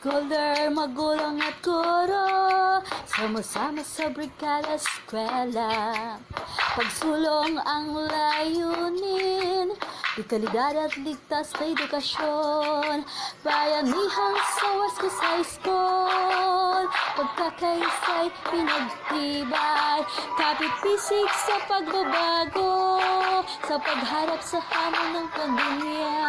Scholar, magulang at guro, sama-sama sa Brigada Eskwela. Pagsulong ang layunin, ikalidad at ligtas na edukasyon. Bayanihan sa WCHS High School, pagkakaisa'y pinagtibay. Kapit-pisik sa pagbabago, sa pagharap sa hamon ng pandemya.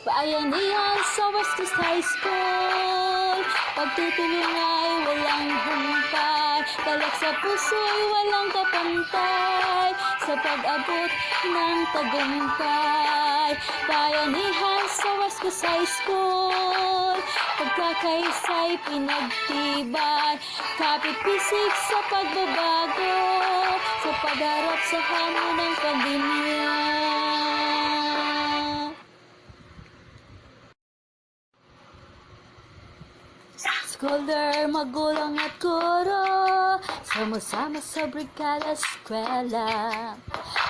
Bayanihan sa WCHS High School, pagtutulong ay walang humpay. Talak sa puso'y walang kapantay, sa pag-abot ng tagumpay. Bayanihan sa WCHS High School, pagkakaisa'y pinagtibay. Kapit-pisik sa pagbabago, sa pagharap sa hamon ng pandemya. Scholar, magulang at guro, sama-sama sa Brigada Eskwela.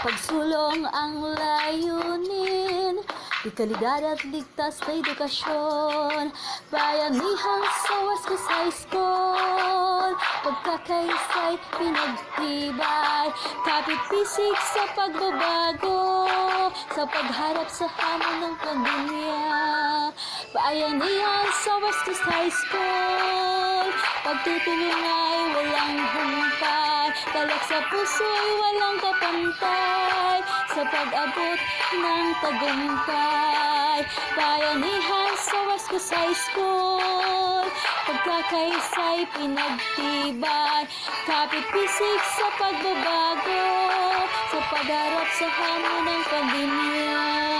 Pagsulong ang layunin, ikalidad at ligtas na edukasyon. Bayanihan sa WCHS High School, pagkakaisa'y pinagtibay. Kapit-pisik sa pagbabago, sa pagharap sa hamon ng pandemya. Bayanihan sa WCHS High School, pagtutulong ay walang humpay. Talak sa puso'y walang kapantay, sa pag-abot ng tagumpay. Bayanihan sa WCHS High School, pagkakaisa'y pinagtibay. Kapit-pisik sa pagbabago, sa pagharap sa hamon ng pandemya.